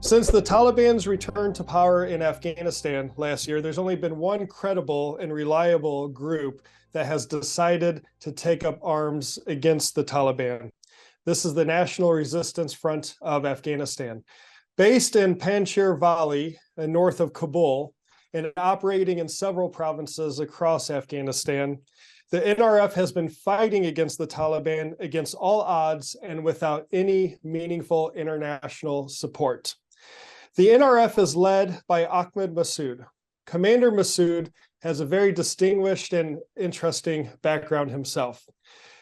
Since the Taliban's return to power in Afghanistan last year, there's only been one credible and reliable group that has decided to take up arms against the Taliban. This is the National Resistance Front of Afghanistan. Based in Panjshir Valley, north of Kabul, and operating in several provinces across Afghanistan, the NRF has been fighting against the Taliban against all odds and without any meaningful international support. The NRF is led by Ahmad Massoud. Commander Massoud has a very distinguished and interesting background himself.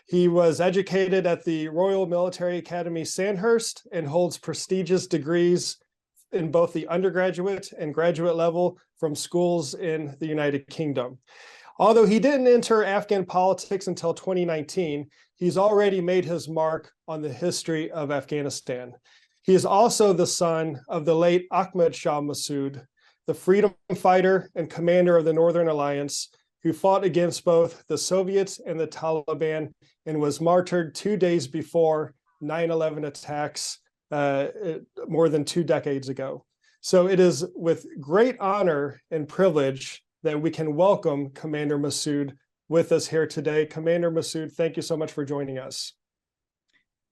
He was educated at the Royal Military Academy Sandhurst and holds prestigious degrees in both the undergraduate and graduate level from schools in the United Kingdom. Although he didn't enter Afghan politics until 2019, he's already made his mark on the history of Afghanistan. He is also the son of the late Ahmad Shah Massoud, the freedom fighter and commander of the Northern Alliance, who fought against both the Soviets and the Taliban and was martyred 2 days before 9/11 attacks more than 2 decades ago. So it is with great honor and privilege that we can welcome Commander Massoud with us here today. Commander Massoud, thank you so much for joining us.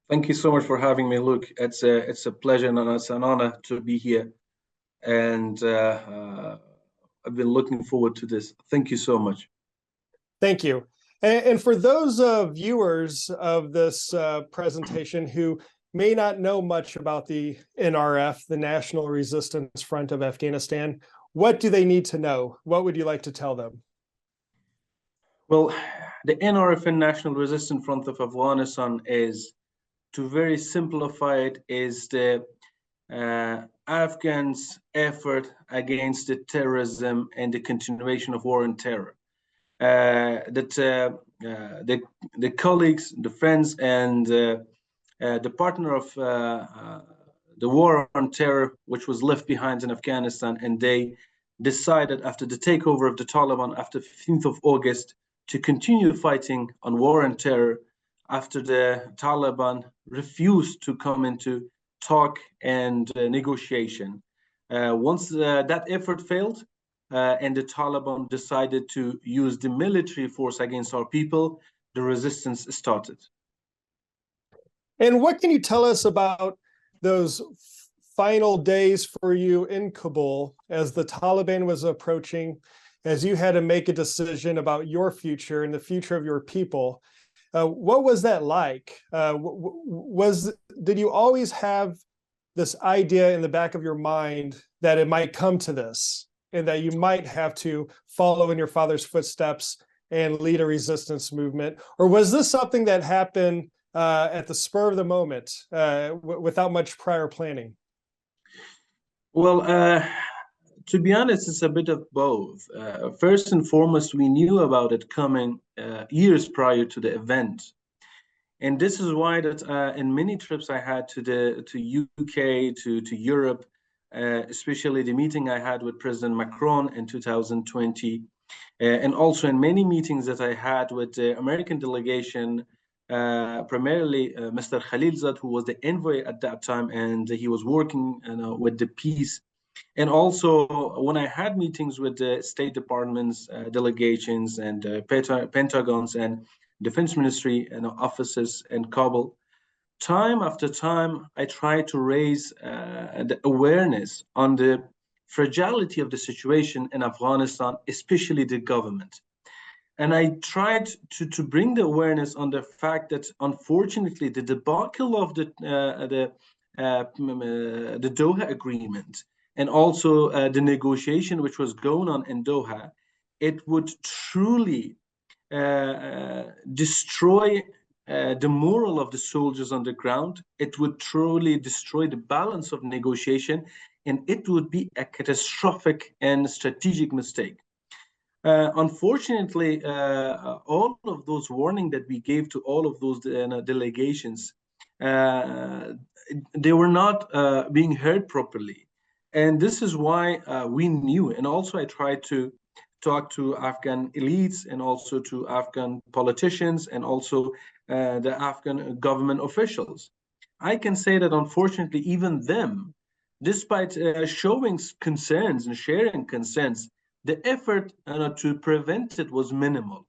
Thank you so much for having me, Luke. It's a pleasure and it's an honor to be here. And I've been looking forward to this. Thank you so much. Thank you. And for those viewers of this presentation who may not know much about the NRF, the National Resistance Front of Afghanistan, what do they need to know? What would you like to tell them? Well, the NRF, National Resistance Front of Afghanistan, is, to very simplify it, is the Afghans' effort against the terrorism and the continuation of war and terror. The colleagues, the friends, and the partner of the war on terror, which was left behind in Afghanistan, and they decided after the takeover of the Taliban after 15th of August to continue fighting on war and terror after the Taliban refused to come into talk and negotiation. Once that effort failed and the Taliban decided to use the military force against our people, the resistance started. And what can you tell us about those final days for you in Kabul as the Taliban was approaching, as you had to make a decision about your future and the future of your people? What was that like? Did you always have this idea in the back of your mind that it might come to this and that you might have to follow in your father's footsteps and lead a resistance movement? Or was this something that happened at the spur of the moment without much prior planning? Well, to be honest, it's a bit of both. First and foremost, we knew about it coming years prior to the event. And this is why that in many trips I had to UK, to Europe, especially the meeting I had with President Macron in 2020, and also in many meetings that I had with the American delegation, primarily Mr. Khalilzad, who was the envoy at that time, and he was working with the peace. And also when I had meetings with the State Department's delegations and Pentagons and Defense Ministry and offices in Kabul, time after time, I tried to raise the awareness on the fragility of the situation in Afghanistan, especially the government. And I tried to bring the awareness on the fact that, unfortunately, the debacle of the Doha agreement and also the negotiation which was going on in Doha, it would truly destroy the moral of the soldiers on the ground. It would truly destroy the balance of negotiation, and it would be a catastrophic and strategic mistake. Unfortunately, all of those warnings that we gave to all of those delegations, they were not being heard properly. And this is why we knew, and also I tried to talk to Afghan elites and also to Afghan politicians and also the Afghan government officials. I can say that unfortunately, even them, despite showing concerns and sharing concerns, the effort to prevent it was minimal.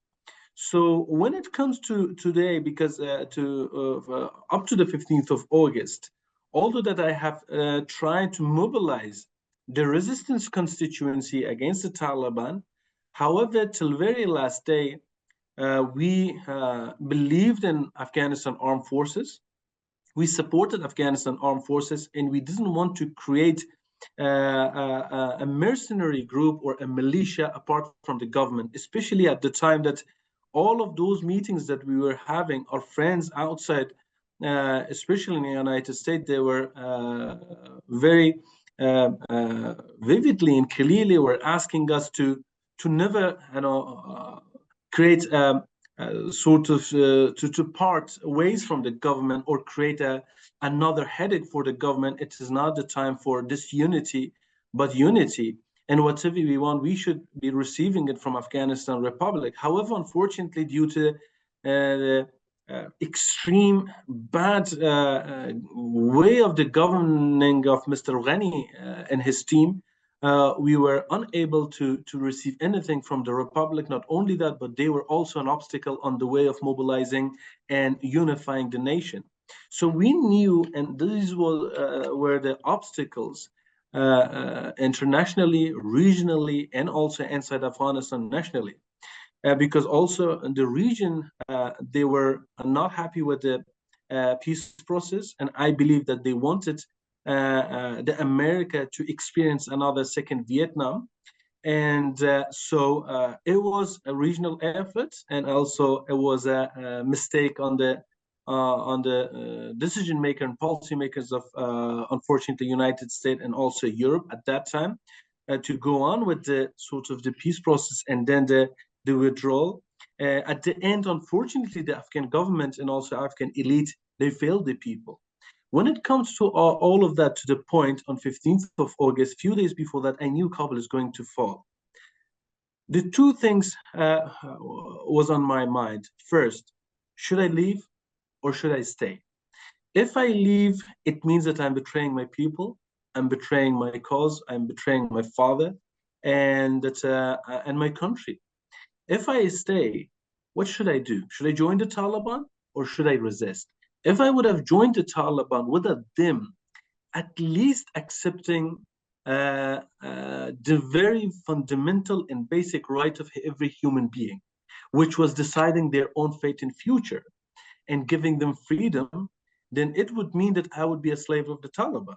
So when it comes to today, because up to the 15th of August, although that I have tried to mobilize the resistance constituency against the Taliban, however, till very last day, we believed in Afghanistan armed forces. We supported Afghanistan armed forces, and we didn't want to create a mercenary group or a militia apart from the government, especially at the time that all of those meetings that we were having, our friends outside, especially in the United States, they were very vividly and clearly were asking us to never, create sort of to part ways from the government or create another headache for the government. It is not the time for disunity, but unity. And whatever we want, we should be receiving it from Afghanistan Republic. However, unfortunately, due to the extreme bad way of the governing of Mr. Ghani and his team, we were unable to receive anything from the Republic. Not only that, but they were also an obstacle on the way of mobilizing and unifying the nation. So we knew, and these were the obstacles internationally, regionally, and also inside Afghanistan nationally. Because also in the region, they were not happy with the peace process, and I believe that they wanted the America to experience another second Vietnam. And so it was a regional effort, and also it was a mistake on the decision maker and policy makers of unfortunately United States and also Europe at that time to go on with the sort of the peace process and then the withdrawal. At the end, unfortunately, the Afghan government and also Afghan elite, they failed the people. When it comes to all of that, to the point on 15th of August, few days before that, I knew Kabul is going to fall. The two things was on my mind. First, should I leave or should I stay? If I leave, it means that I'm betraying my people, I'm betraying my cause, I'm betraying my father, and my country. If I stay, what should I do? Should I join the Taliban or should I resist? If I would have joined the Taliban without them at least accepting the very fundamental and basic right of every human being, which was deciding their own fate and future and giving them freedom, then it would mean that I would be a slave of the Taliban.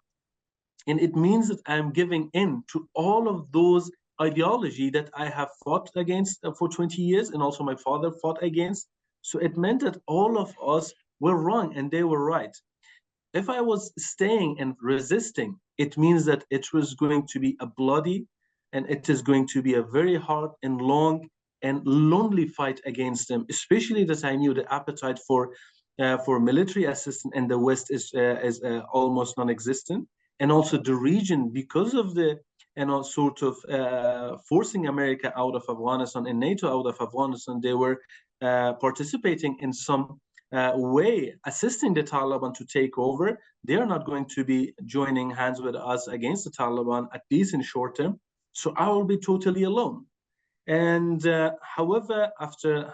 And it means that I'm giving in to all of those ideology that I have fought against for 20 years, and also my father fought against. So it meant that all of us were wrong and they were right. If I was staying and resisting, it means that it was going to be a bloody, and it is going to be a very hard and long and lonely fight against them, especially that I knew the appetite for military assistance in the West is almost non-existent. And also the region, because of the sort of forcing America out of Afghanistan and NATO out of Afghanistan, they were participating in some way, assisting the Taliban to take over. They are not going to be joining hands with us against the Taliban, at least in short term. So I will be totally alone. And however, after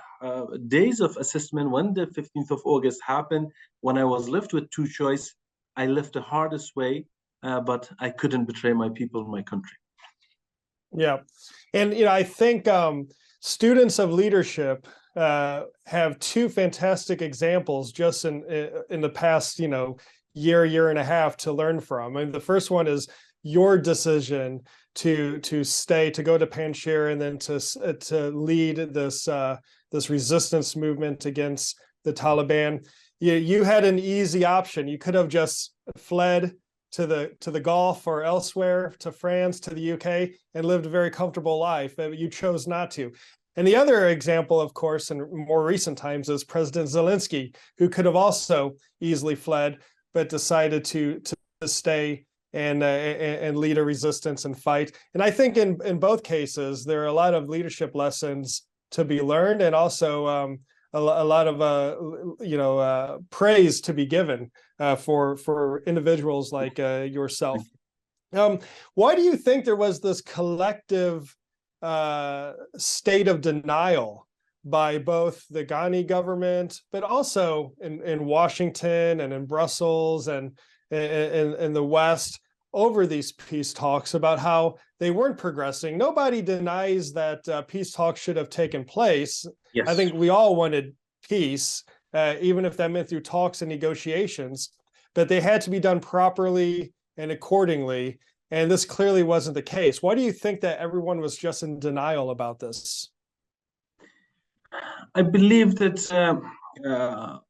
days of assessment, when the 15th of August happened, when I was left with two choices, I left the hardest way, but I couldn't betray my people, my country. Yeah. And, I think students of leadership have two fantastic examples just in the past, year and a half to learn from. I mean, the first one is your decision to stay, to go to Panjshir, and then to lead this resistance movement against the Taliban. You had an easy option. You could have just fled to the Gulf or elsewhere, to France, to the UK, and lived a very comfortable life. But you chose not to. And the other example, of course, in more recent times, is President Zelensky, who could have also easily fled, but decided to stay and lead a resistance and fight. And I think in both cases, there are a lot of leadership lessons to be learned, and also a lot of praise to be given for individuals like yourself. Um, why do you think there was this collective state of denial by both the Ghani government, but also in Washington and in Brussels and in the West over these peace talks about how they weren't progressing? Nobody denies that peace talks should have taken place. Yes. I think we all wanted peace, even if that meant through talks and negotiations, but they had to be done properly and accordingly. And this clearly wasn't the case. Why do you think that everyone was just in denial about this? I believe that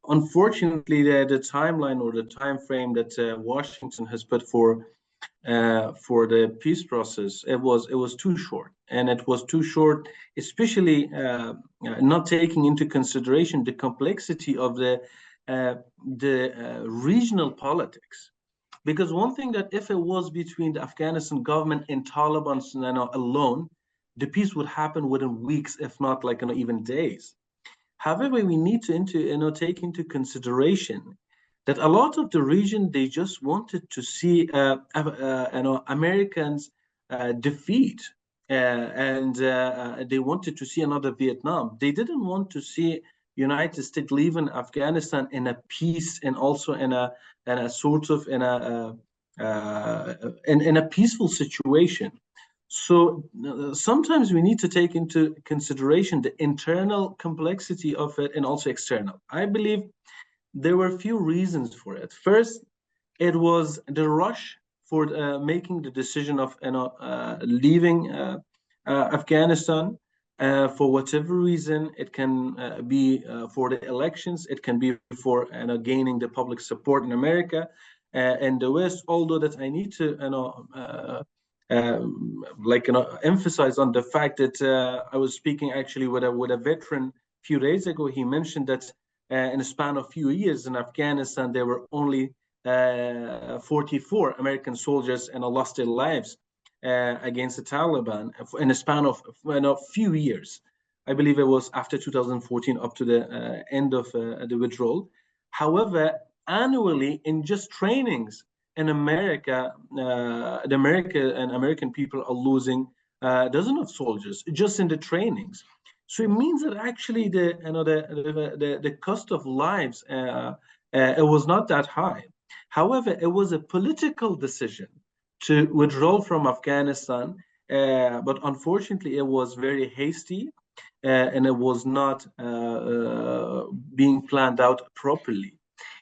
unfortunately the timeline or the time frame that Washington has put for the peace process, it was too short, and it was too short, especially not taking into consideration the complexity of the regional politics. Because one thing that if it was between the Afghanistan government and Taliban alone, the peace would happen within weeks, if not like even days. However, we need to take into consideration that a lot of the region, they just wanted to see Americans defeat, and they wanted to see another Vietnam. They didn't want to see United States leaving Afghanistan in a peace and also in a sort of in a peaceful situation. So sometimes we need to take into consideration the internal complexity of it and also external. I believe there were a few reasons for it. First, it was the rush for making the decision of leaving Afghanistan for whatever reason. It can be for the elections. It can be for gaining the public support in America and the West. Although that I need to emphasize on the fact that I was speaking actually with a veteran a few days ago. He mentioned that in a span of few years in Afghanistan, there were only 44 American soldiers and lost their lives against the Taliban in a span of few years. I believe it was after 2014 up to the end of the withdrawal. However, annually in just trainings in America, American people are losing dozens of soldiers just in the trainings. So it means that actually the cost of lives it was not that high. However, it was a political decision to withdraw from Afghanistan, but unfortunately, it was very hasty and it was not being planned out properly.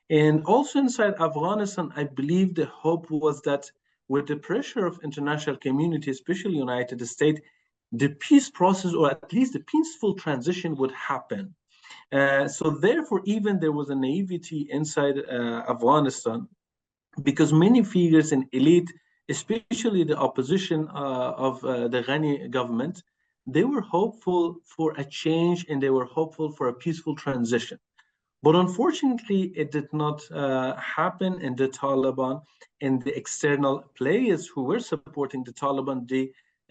And also inside Afghanistan, I believe the hope was that with the pressure of international community, especially United States, the peace process, or at least the peaceful transition, would happen. So therefore, even there was a naivety inside Afghanistan, because many figures in elite, especially the opposition of the Ghani government, they were hopeful for a change and they were hopeful for a peaceful transition. But unfortunately, it did not happen, and the Taliban and the external players who were supporting the Taliban,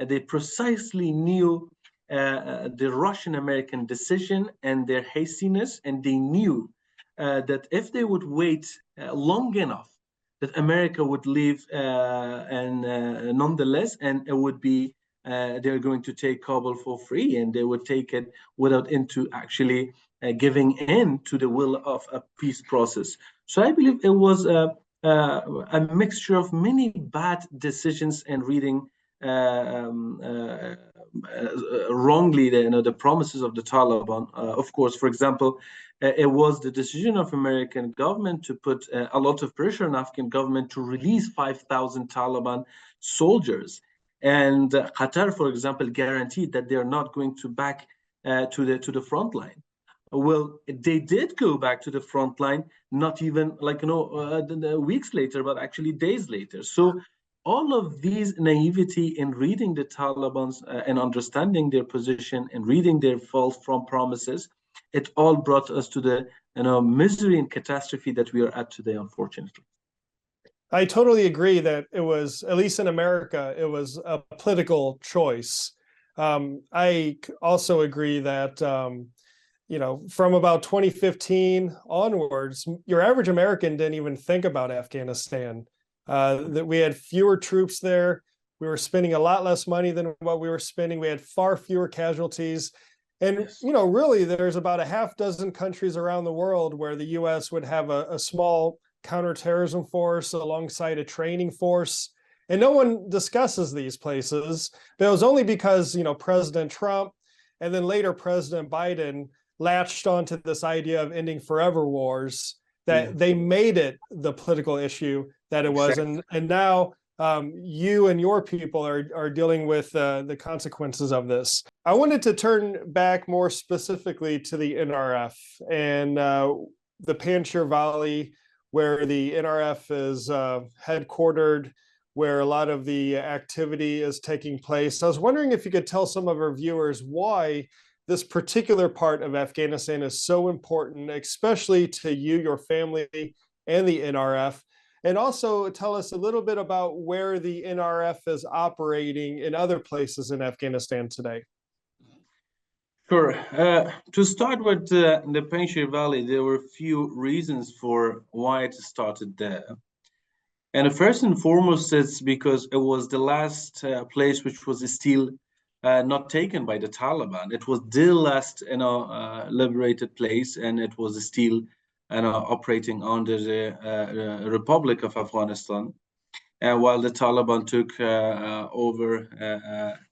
they precisely knew the Russian-American decision and their hastiness, and they knew that if they would wait long enough, that America would leave, and nonetheless, and it would be they're going to take Kabul for free, and they would take it without into actually giving in to the will of a peace process. So I believe it was a mixture of many bad decisions and reading wrongly the promises of the Taliban. Of course, for example, it was the decision of American government to put a lot of pressure on Afghan government to release 5,000 Taliban soldiers. And Qatar, for example, guaranteed that they're not going to back to the front line. Well, they did go back to the front line, not even weeks later, but actually days later. So all of these naivety in reading the Taliban's and understanding their position and reading their false promises, it all brought us to the misery and catastrophe that we are at today, unfortunately. I totally agree that it was, at least in America, it was a political choice. I also agree that from about 2015 onwards, your average American didn't even think about Afghanistan. that we had fewer troops there. We were spending a lot less money than what we were spending. We had far fewer casualties. And, Yes. really, there's about a half dozen countries around the world where the US would have a small counterterrorism force alongside a training force. And no one discusses these places. But it was only because, President Trump and then later President Biden latched onto this idea of ending forever wars that they made it the political issue that it was. Exactly. And now you and your people are dealing with the consequences of this. I wanted to turn back more specifically to the NRF and the Panjshir Valley, where the NRF is headquartered, where a lot of the activity is taking place. I was wondering if you could tell some of our viewers why this particular part of Afghanistan is so important, especially to you, your family, and the NRF. And also tell us a little bit about where the NRF is operating in other places in Afghanistan today. Sure. To start with the Panjshir Valley, there were a few reasons for why it started there. And first and foremost, it's because it was the last place which was still not taken by the Taliban. It was the last, liberated place, and it was still, operating under the Republic of Afghanistan, while the Taliban took over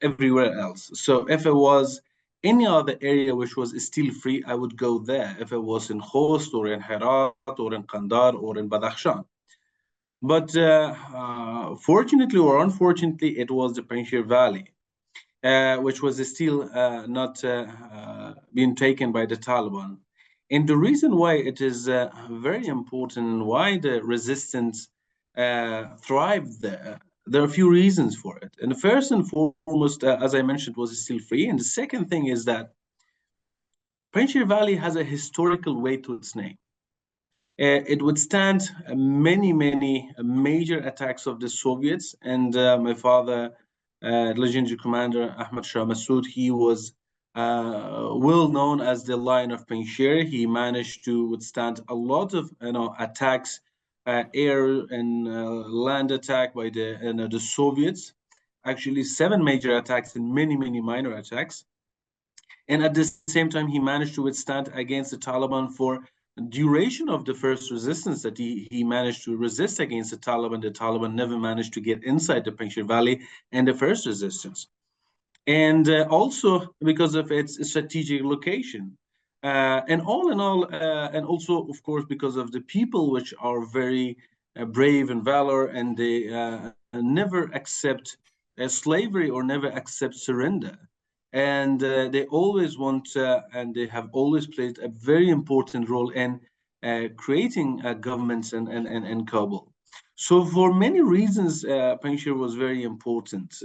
everywhere else. So if it was any other area which was still free, I would go there. If it was in Khost or in Herat or in Kandahar or in Badakhshan. But fortunately or unfortunately, it was the Panjshir Valley, which was still not being taken by the Taliban. And the reason why it is very important and why the resistance thrived there are a few reasons for it. And the first and foremost, as I mentioned, was still free. And the second thing is that Panjshir Valley has a historical weight to its name. It withstand many major attacks of the Soviets. And my father, legendary commander Ahmad Massoud, he was well known as the Lion of Panjshir. He managed to withstand a lot of attacks, air and land attack by the Soviets. Actually, 7 major attacks and many minor attacks. And at the same time, he managed to withstand against the Taliban for duration of the first resistance that he managed to resist against the Taliban. The Taliban never managed to get inside the Panjshir Valley and the first resistance. And also because of its strategic location. And all in all, and also, of course, because of the people which are very brave and valor, and they never accept slavery or never accept surrender. And they always want, and they have always played a very important role in creating governments in Kabul. So for many reasons, Panjshir was very important.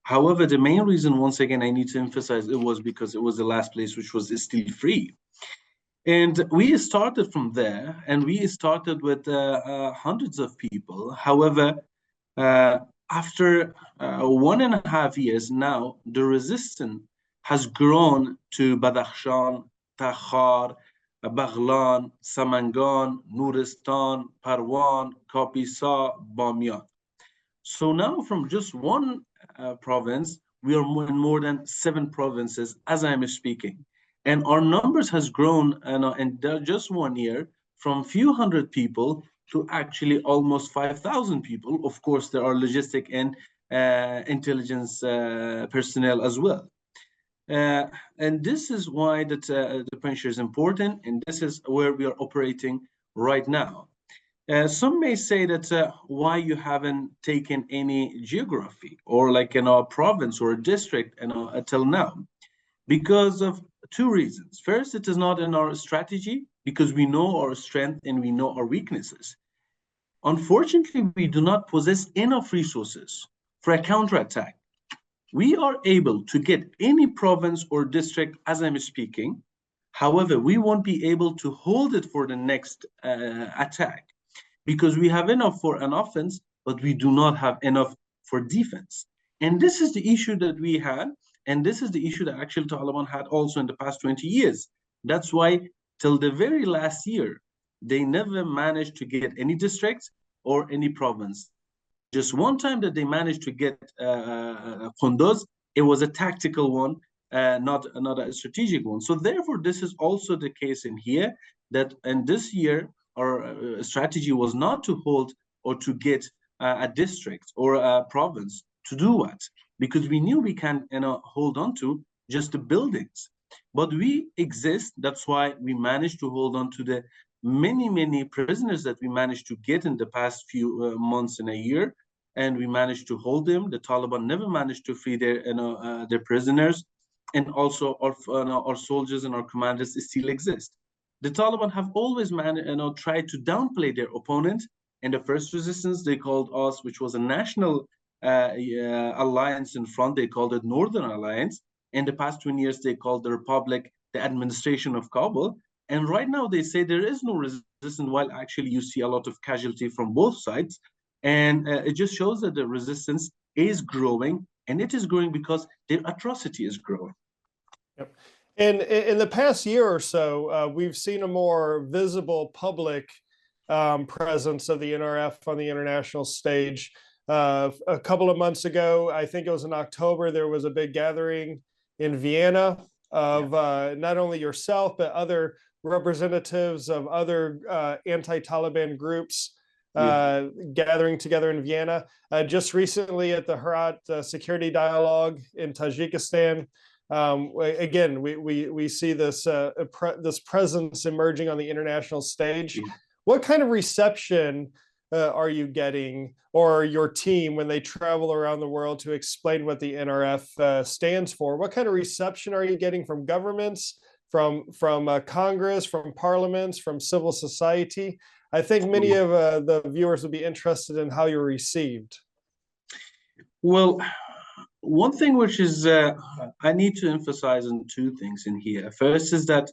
However, the main reason, once again, I need to emphasize, it was because it was the last place which was still free. And we started from there, and we started with hundreds of people. However, after 1.5 years now, the resistance has grown to Badakhshan, Takhar, Baghlan, Samangan, Nuristan, Parwan, Kapisa, Bamiyan. So now from just one province, we are in more than 7 provinces as I'm speaking. And our numbers has grown in just 1 year from few hundred people to actually almost 5,000 people. Of course, there are logistic and intelligence personnel as well. And this is why the Panjshir is important, and this is where we are operating right now. Some may say that why you haven't taken any geography or like a province or a district until now, because of 2 reasons. First, it is not in our strategy because we know our strength and we know our weaknesses. Unfortunately, we do not possess enough resources for a counterattack. We are able to get any province or district as I'm speaking. However, we won't be able to hold it for the next attack because we have enough for an offense, but we do not have enough for defense. And this is the issue that we had. And this is the issue that actually Taliban had also in the past 20 years. That's why till the very last year, they never managed to get any districts or any province. Just one time that they managed to get Kunduz, it was a tactical one, not a strategic one. So therefore, this is also the case in here, that in this year, our strategy was not to hold or to get a district or a province. To do what? Because we knew we can hold on to just the buildings. But we exist, that's why we managed to hold on to the many prisoners that we managed to get in the past few months and a year, and we managed to hold them. The Taliban never managed to free their prisoners, and also our soldiers and our commanders still exist. The Taliban have always tried to downplay their opponent. And the first resistance they called us, which was a national alliance in front, they called it Northern Alliance. In the past 20 years, they called the Republic the administration of Kabul. And right now they say there is no resistance, while actually you see a lot of casualty from both sides. And it just shows that the resistance is growing, and it is growing because their atrocity is growing. Yep. And in the past year or so, we've seen a more visible public presence of the NRF on the international stage. A couple of months ago, I think it was in October, there was a big gathering in Vienna of not only yourself, but other representatives of other anti-Taliban groups gathering together in Vienna. Just recently at the Herat Security Dialogue in Tajikistan, again, we see this presence emerging on the international stage. What kind of reception are you getting, or your team, when they travel around the world to explain what the NRF stands for? What kind of reception are you getting from governments, from Congress, from parliaments, from civil society? I think many of the viewers would be interested in how you're received. Well, one thing which is I need to emphasize on two things in here. First is that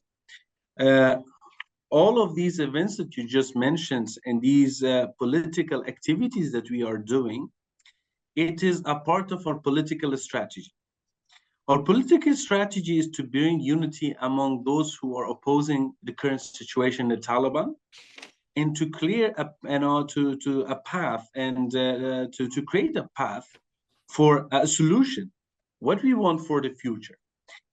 all of these events that you just mentioned and these political activities that we are doing, it is a part of our political strategy. Our political strategy is to bring unity among those who are opposing the current situation in the Taliban, and to clear a path and to create a path for a solution, what we want for the future.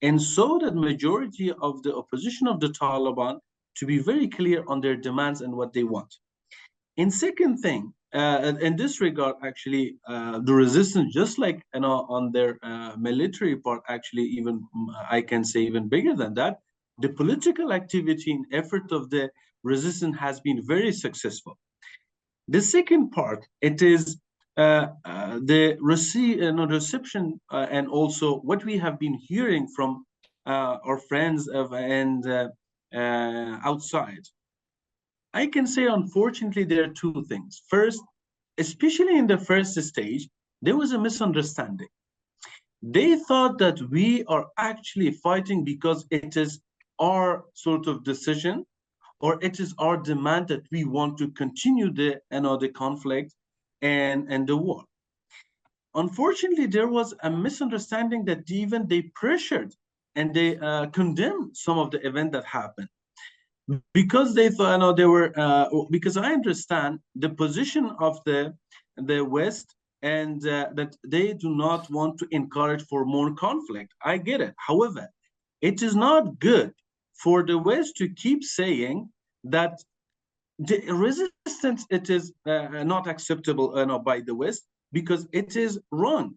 And so that majority of the opposition of the Taliban to be very clear on their demands and what they want. And second thing, in this regard, actually, the resistance, just like on their military part, actually, even I can say even bigger than that, the political activity and effort of the resistance has been very successful. The second part, it is the reception and also what we have been hearing from our friends and outside. I can say, unfortunately, there are two things. First, especially in the first stage, there was a misunderstanding. They thought that we are actually fighting because it is our sort of decision, or it is our demand that we want to continue the conflict and the war. Unfortunately, there was a misunderstanding that even they pressured and they condemned some of the events that happened, because they thought they were because I understand the position of the West, and that they do not want to encourage for more conflict. I get it. However, it is not good for the West to keep saying that the resistance, it is not acceptable by the West, because it is wrong.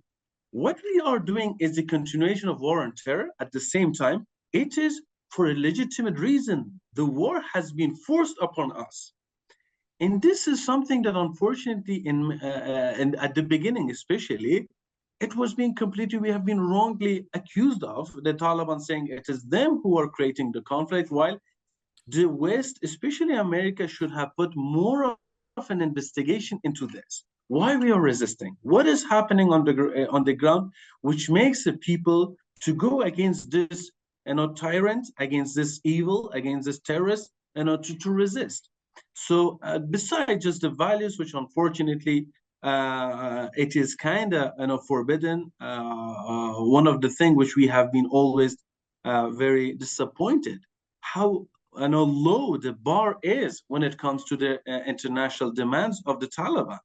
What we are doing is the continuation of war on terror. At the same time, it is for a legitimate reason. The war has been forced upon us. And this is something that, unfortunately, at the beginning especially, it was being completely, we have been wrongly accused of, the Taliban saying it is them who are creating the conflict, while the West, especially America, should have put more of an investigation into this. Why we are resisting? What is happening on the ground, which makes the people to go against this tyrant, against this evil, against this terrorist, to resist. So besides just the values, which unfortunately it is kind of forbidden, one of the things which we have been always very disappointed, how low the bar is when it comes to the international demands of the Taliban.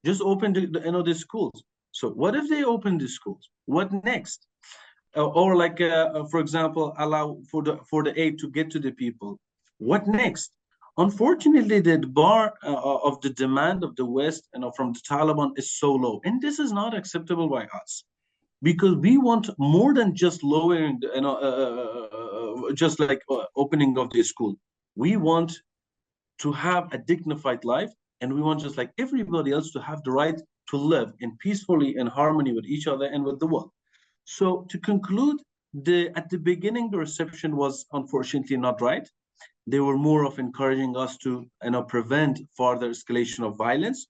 Just open the schools. So what if they open the schools? What next? Or like, for example, allow for the aid to get to the people. What next? Unfortunately, the bar of the demand of the West, from the Taliban is so low, and this is not acceptable by us, because we want more than just lowering, just like opening of the school. We want to have a dignified life, and we want, just like everybody else, to have the right to live in peacefully in harmony with each other and with the world. So to conclude, at the beginning, the reception was unfortunately not right. They were more of encouraging us to prevent further escalation of violence,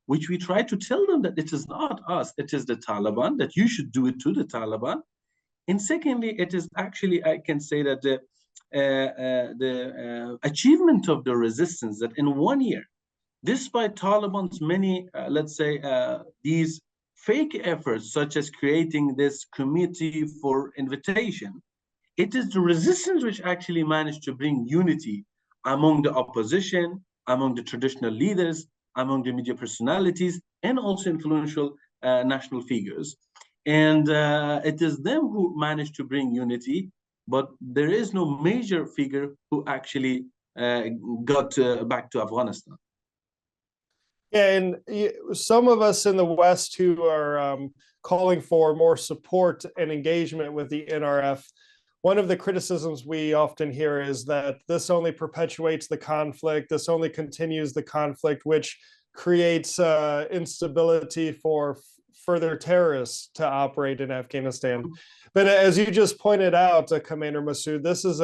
which we tried to tell them that it is not us, it is the Taliban, that you should do it to the Taliban. And secondly, it is actually, I can say that the achievement of the resistance, that in 1 year, despite Taliban's many, let's say, these fake efforts, such as creating this committee for invitation, it is the resistance which actually managed to bring unity among the opposition, among the traditional leaders, among the media personalities, and also influential national figures. And it is them who managed to bring unity, but there is no major figure who actually got back to Afghanistan. Yeah, and some of us in the West who are calling for more support and engagement with the NRF, one of the criticisms we often hear is that this only perpetuates the conflict, this only continues the conflict, which creates instability for further terrorists to operate in Afghanistan. But as you just pointed out, Commander Massoud, this is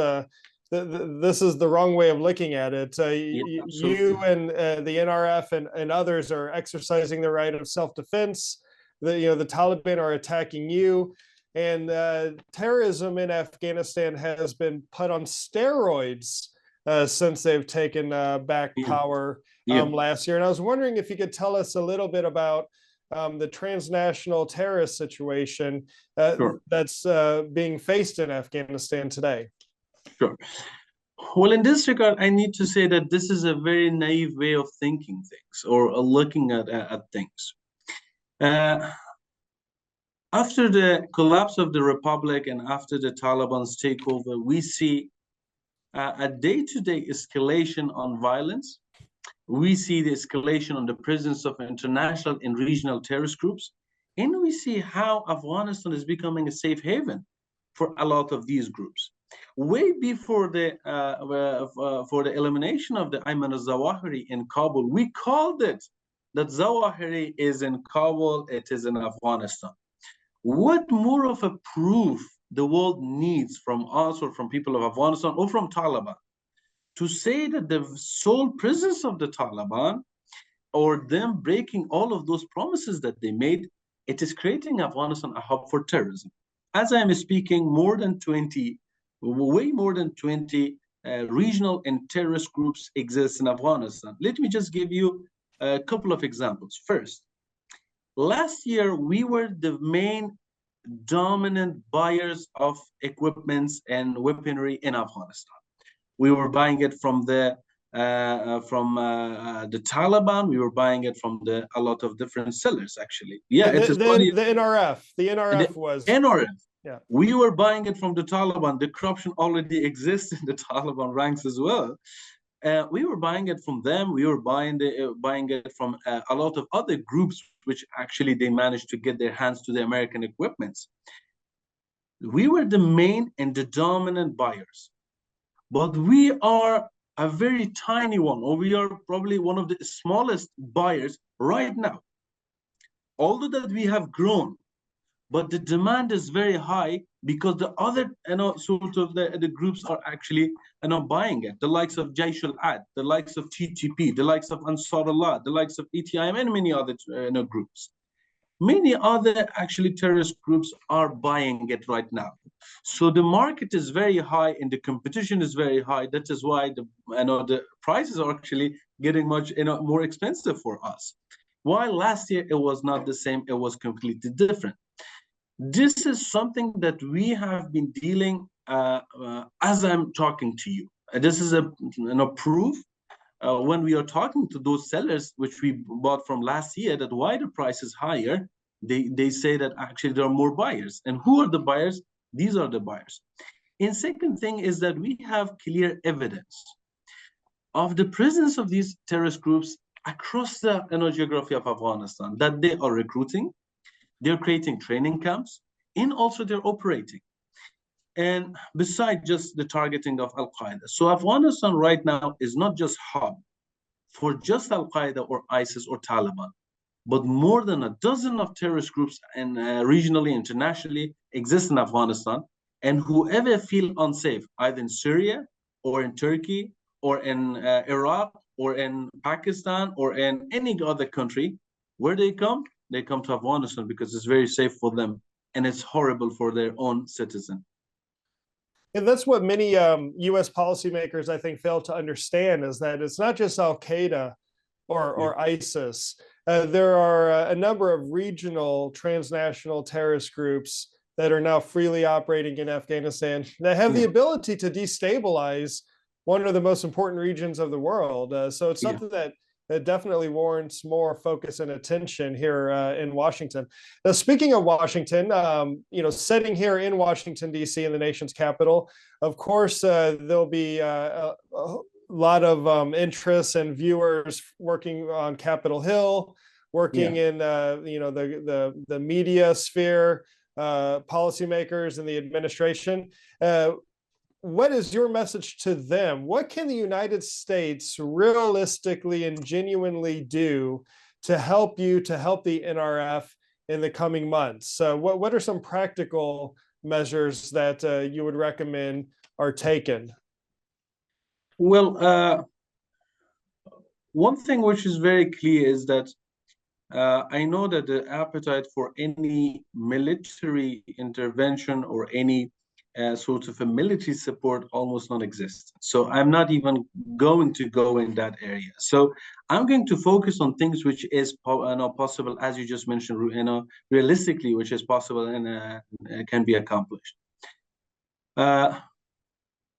the wrong way of looking at it. You and the NRF and others are exercising the right of self-defense. The Taliban are attacking you, and terrorism in Afghanistan has been put on steroids since they've taken back power last year. And I was wondering if you could tell us a little bit about the transnational terrorist situation that's being faced in Afghanistan today. Sure. Well, in this regard, I need to say that this is a very naive way of thinking things, or looking at things. After the collapse of the Republic and after the Taliban's takeover, we see a day-to-day escalation on violence. We see the escalation on the presence of international and regional terrorist groups. And we see how Afghanistan is becoming a safe haven for a lot of these groups. Way before the for the elimination of the Ayman al-Zawahiri in Kabul, we called it that Zawahiri is in Kabul, it is in Afghanistan. What more of a proof the world needs from us, or from people of Afghanistan, or from Taliban, to say that the sole presence of the Taliban, or them breaking all of those promises that they made, it is creating Afghanistan a hub for terrorism. As I am speaking, way more than 20 regional and terrorist groups exist in Afghanistan. Let me just give you a couple of examples. First, last year, we were the main dominant buyers of equipments and weaponry in Afghanistan. We were buying it from the Taliban. We were buying it from a lot of different sellers, actually. Yeah, the NRF. The NRF was NRF. Yeah. We were buying it from the Taliban. The corruption already exists in the Taliban ranks as well. We were buying it from them. We were buying it from a lot of other groups, which actually they managed to get their hands to the American equipments. We were the main and the dominant buyers, but we are a very tiny one, or we are probably one of the smallest buyers right now. Although that we have grown, but the demand is very high, because the other sort of the groups are actually buying it. The likes of Jaish al-Ad, the likes of TTP, the likes of Ansarullah, the likes of ETIM, and many other groups. Many other actually terrorist groups are buying it right now. So the market is very high and the competition is very high. That is why the prices are actually getting much more expensive for us. While last year it was not the same, it was completely different. This is something that we have been dealing as I'm talking to you. This is a proof when we are talking to those sellers, which we bought from last year, that why the price is higher, they say that actually there are more buyers. And who are the buyers? These are the buyers. And second thing is that we have clear evidence of the presence of these terrorist groups across the geography of Afghanistan, that they are recruiting, they're creating training camps, and also they're operating. And besides just the targeting of Al-Qaeda. So Afghanistan right now is not just hub for just Al-Qaeda or ISIS or Taliban, but more than a dozen of terrorist groups and regionally, internationally exist in Afghanistan. And whoever feel unsafe, either in Syria or in Turkey or in Iraq or in Pakistan or in any other country, where they come to Afghanistan because it's very safe for them and it's horrible for their own citizen. And that's what many U.S. policymakers, I think, fail to understand, is that it's not just Al-Qaeda or ISIS. There are a number of regional transnational terrorist groups that are now freely operating in Afghanistan that have the ability to destabilize one of the most important regions of the world. So it's something that definitely warrants more focus and attention here in Washington. Now, speaking of Washington, sitting here in Washington, D.C., in the nation's capital, of course, there'll be a lot of interests and viewers working on Capitol Hill, working in the media sphere, policymakers and the administration. What is your message to them? What can the United States realistically and genuinely do to help you, to help the NRF in the coming months? What are some practical measures that you would recommend are taken? Well, one thing which is very clear is that I know that the appetite for any military intervention or any sort of a military support almost non-existent. So I'm not even going to go in that area. So I'm going to focus on things which is possible, as you just mentioned, realistically, which is possible and can be accomplished.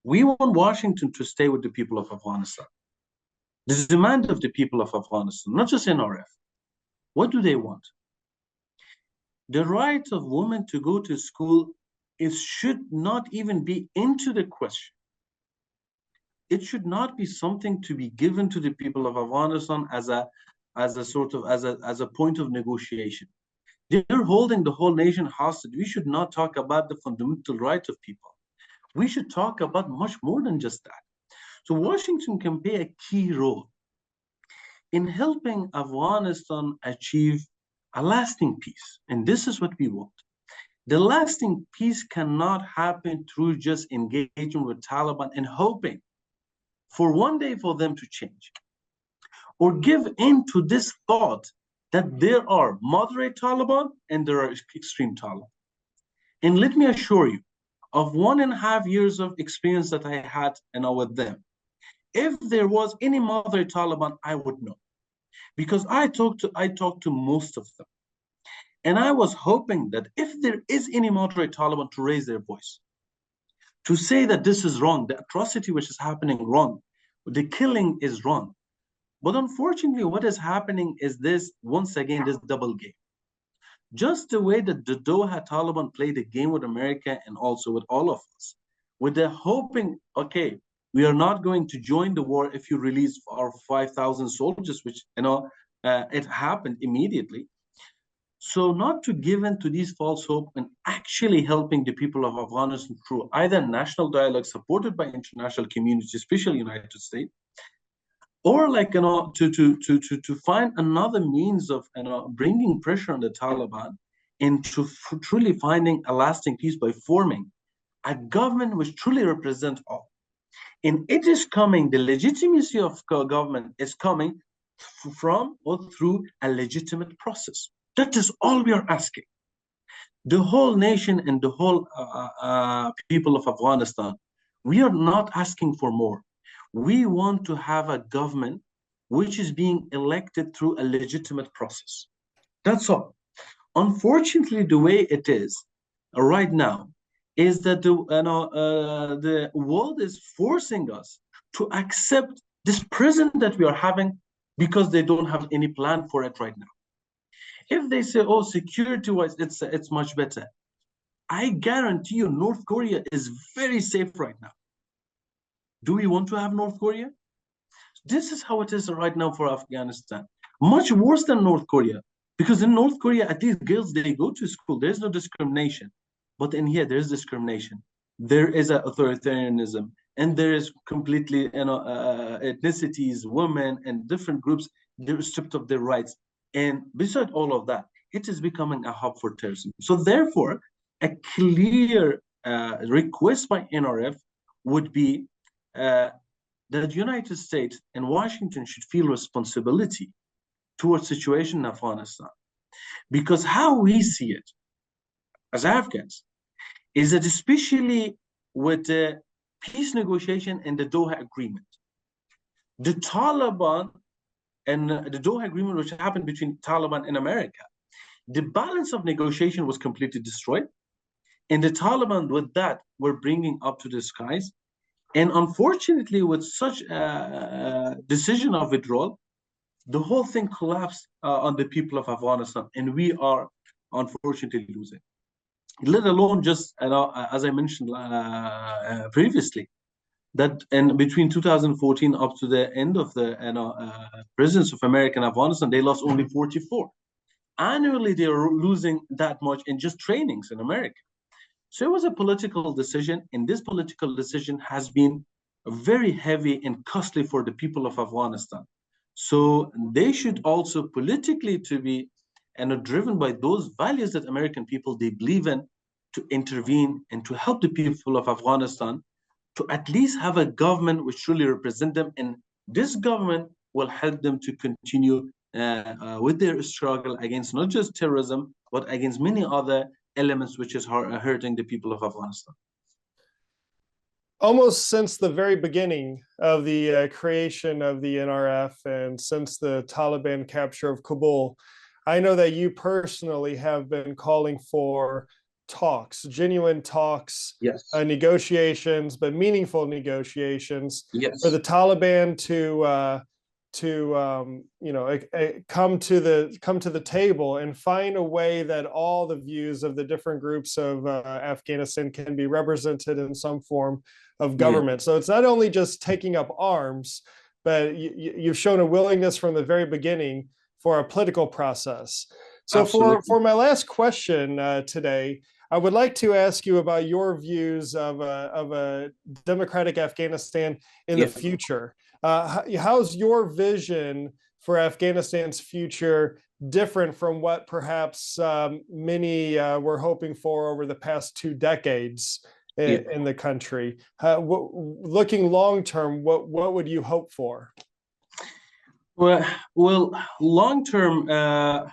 We want Washington to stay with the people of Afghanistan. The demand of the people of Afghanistan, not just NRF. What do they want? The right of women to go to school should not even be into the question. It should not be something to be given to the people of Afghanistan as a point of negotiation. They're holding the whole nation hostage. We should not talk about the fundamental rights of people. We should talk about much more than just that. So Washington can play a key role in helping Afghanistan achieve a lasting peace. And this is what we want. The lasting peace cannot happen through just engaging with Taliban and hoping for one day for them to change, or give in to this thought that there are moderate Taliban and there are extreme Taliban. And let me assure you, of 1.5 years of experience that I had with them, if there was any moderate Taliban, I would know, because I talked to most of them. And I was hoping that if there is any moderate Taliban, to raise their voice, to say that this is wrong, the atrocity which is happening wrong, the killing is wrong. But unfortunately, what is happening is this, once again, this double game. Just the way that the Doha Taliban played the game with America and also with all of us, with the hoping, okay, we are not going to join the war if you release our 5,000 soldiers, which, it happened immediately. So not to give in to these false hope and actually helping the people of Afghanistan through either national dialogue supported by international community, especially United States, or to find another means of bringing pressure on the Taliban into truly finding a lasting peace by forming a government which truly represents all. And it is coming, the legitimacy of government is coming from or through a legitimate process. That is all we are asking. The whole nation and the whole people of Afghanistan, we are not asking for more. We want to have a government which is being elected through a legitimate process. That's all. Unfortunately, the way it is right now is that the world is forcing us to accept this present that we are having, because they don't have any plan for it right now. If they say, oh, security-wise, it's much better, I guarantee you North Korea is very safe right now. Do we want to have North Korea? This is how it is right now for Afghanistan. Much worse than North Korea. Because in North Korea, at least girls, they go to school. There's no discrimination. But in here, there's discrimination. There is an authoritarianism. And there is completely, ethnicities, women, and different groups, they're stripped of their rights. And beside all of that, it is becoming a hub for terrorism. So therefore, a clear request by NRF would be that the United States and Washington should feel responsibility towards the situation in Afghanistan. Because how we see it as Afghans is that, especially with the peace negotiation and the Doha Agreement, the Taliban and the Doha Agreement, which happened between Taliban and America, the balance of negotiation was completely destroyed. And the Taliban, with that, were bringing up to the skies. And unfortunately, with such a decision of withdrawal, the whole thing collapsed on the people of Afghanistan, and we are unfortunately losing. Let alone just, as I mentioned previously, that in between 2014 up to the end of the presidents of America and Afghanistan, they lost only 44. Annually, they are losing that much in just trainings in America. So it was a political decision, and this political decision has been very heavy and costly for the people of Afghanistan. So they should also politically to be driven by those values that American people, they believe in, to intervene and to help the people of Afghanistan to at least have a government which truly represents them. And this government will help them to continue with their struggle against not just terrorism, but against many other elements which is hurting the people of Afghanistan. Almost since the very beginning of the creation of the NRF and since the Taliban capture of Kabul, I know that you personally have been calling for talks, genuine talks, yes, negotiations, but meaningful negotiations, yes, for the Taliban to come to the table and find a way that all the views of the different groups of Afghanistan can be represented in some form of government. Yeah. So it's not only just taking up arms, but you've shown a willingness from the very beginning for a political process. So for my last question today, I would like to ask you about your views of a democratic Afghanistan in the future. How's your vision for Afghanistan's future different from what perhaps many were hoping for over the past 2 decades in the country? Looking long term, what would you hope for? Well, long term. To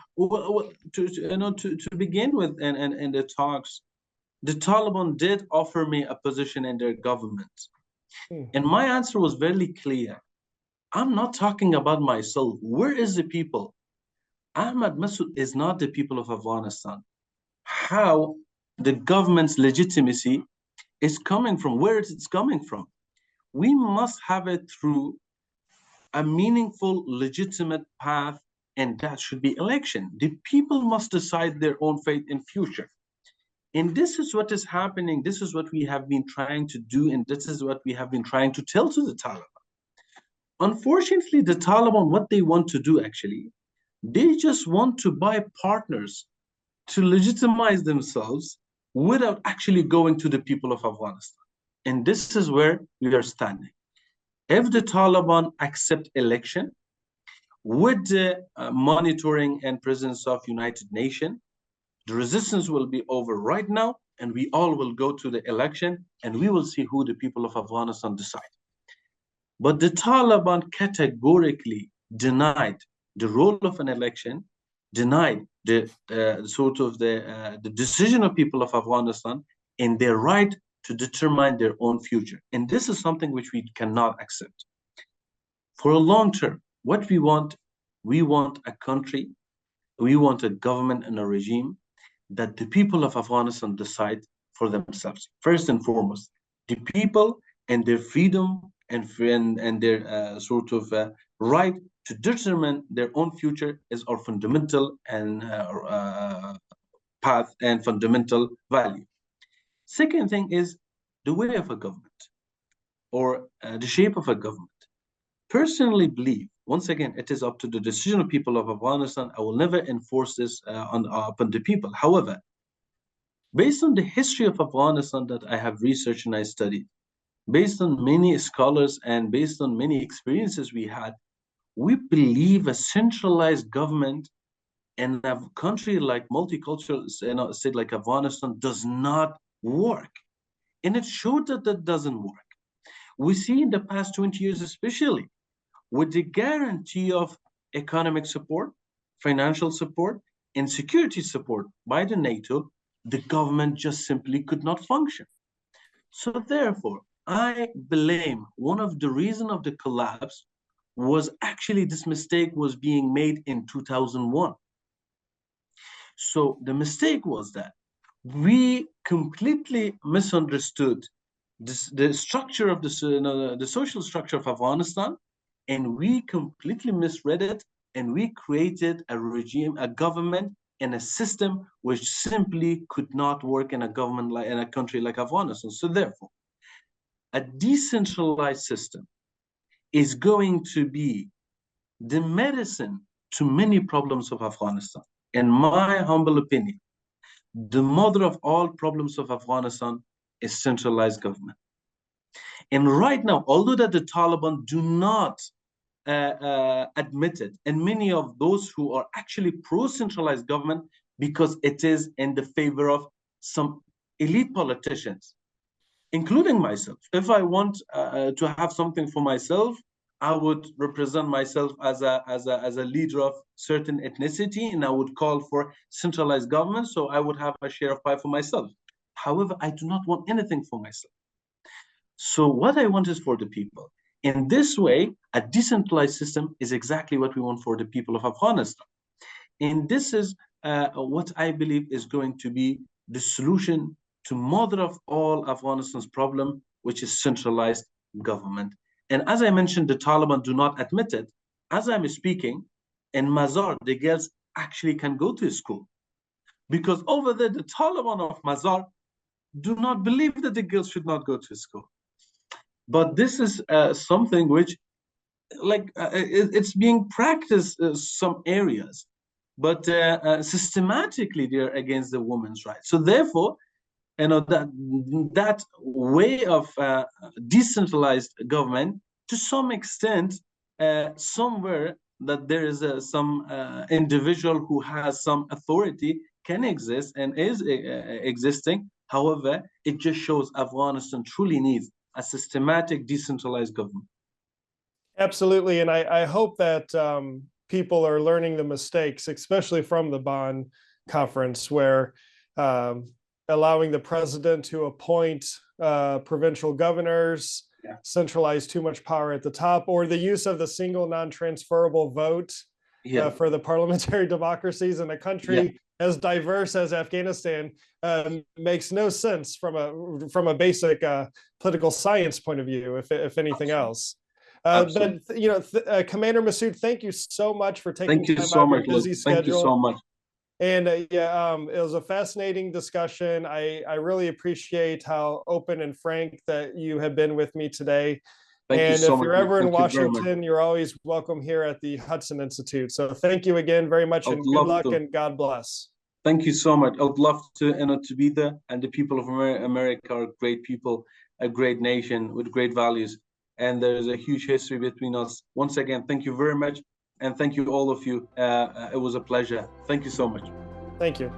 begin with, and the talks, the Taliban did offer me a position in their government, and my answer was very clear. I'm not talking about myself. Where is the people? Ahmad Massoud is not the people of Afghanistan. How the government's legitimacy is coming from? Where it's coming from? We must have it through a meaningful, legitimate path, and that should be election. The people must decide their own fate and future. And this is what is happening. This is what we have been trying to do, and this is what we have been trying to tell to the Taliban. Unfortunately, the Taliban, what they want to do actually, they just want to buy partners to legitimize themselves without actually going to the people of Afghanistan. And this is where we are standing. If the Taliban accept election with the monitoring and presence of United Nations, the resistance will be over right now, and we all will go to the election, and we will see who the people of Afghanistan decide. But the Taliban categorically denied the role of an election, denied the decision of people of Afghanistan and their right to determine their own future. And this is something which we cannot accept. For a long term, what we want a country, we want a government and a regime that the people of Afghanistan decide for themselves. First and foremost, the people and their freedom and their sort of right to determine their own future is our fundamental and path and fundamental value. Second thing is the way of a government, or the shape of a government. Personally believe, once again, it is up to the decision of people of Afghanistan. I will never enforce this upon the people. However, based on the history of Afghanistan that I have researched and I studied, based on many scholars and based on many experiences we had, we believe a centralized government in a country like multicultural state like Afghanistan does not work. And it showed that that doesn't work. We see in the past 20 years, especially with the guarantee of economic support, financial support, and security support by the NATO, the government just simply could not function. So therefore, I blame one of the reasons of the collapse was actually this mistake was being made in 2001. So the mistake was that we completely misunderstood the structure of the social structure of Afghanistan, and we completely misread it, and we created a regime, a government, and a system which simply could not work in a government like in a country like Afghanistan. So therefore, a decentralized system is going to be the medicine to many problems of Afghanistan. In my humble opinion, the mother of all problems of Afghanistan is centralized government. And right now, although that the Taliban do not admit it, and many of those who are actually pro-centralized government, because it is in the favor of some elite politicians, including myself. If I want to have something for myself, I would represent myself as a leader of certain ethnicity, and I would call for centralized government, so I would have a share of pie for myself. However, I do not want anything for myself. So what I want is for the people. In this way, a decentralized system is exactly what we want for the people of Afghanistan. And this is what I believe is going to be the solution to mother of all Afghanistan's problem, which is centralized government. And as I mentioned, the Taliban do not admit it. As I'm speaking, in Mazar, the girls actually can go to school. Because over there, the Taliban of Mazar do not believe that the girls should not go to school. But this is something which, it's being practiced in some areas, but systematically they're against the women's rights. So therefore, that way of decentralized government, to some extent, somewhere that there is some individual who has some authority can exist and is existing. However, it just shows Afghanistan truly needs a systematic decentralized government. Absolutely. And I hope that people are learning the mistakes, especially from the Bonn conference, where allowing the president to appoint provincial governors, centralize too much power at the top, or the use of the single non-transferable vote for the parliamentary democracies in a country as diverse as Afghanistan makes no sense from a basic political science point of view, if anything else. But Commander Massoud, thank you so much for taking time out of your busy schedule. Thank you so much. And it was a fascinating discussion. I really appreciate how open and frank that you have been with me today. And if you're ever in Washington, you're always welcome here at the Hudson Institute. So thank you again very much, and good luck and God bless. Thank you so much. I would love to be there. And the people of America are great people, a great nation with great values. And there's a huge history between us. Once again, thank you very much. And thank you, all of you. It was a pleasure. Thank you so much. Thank you.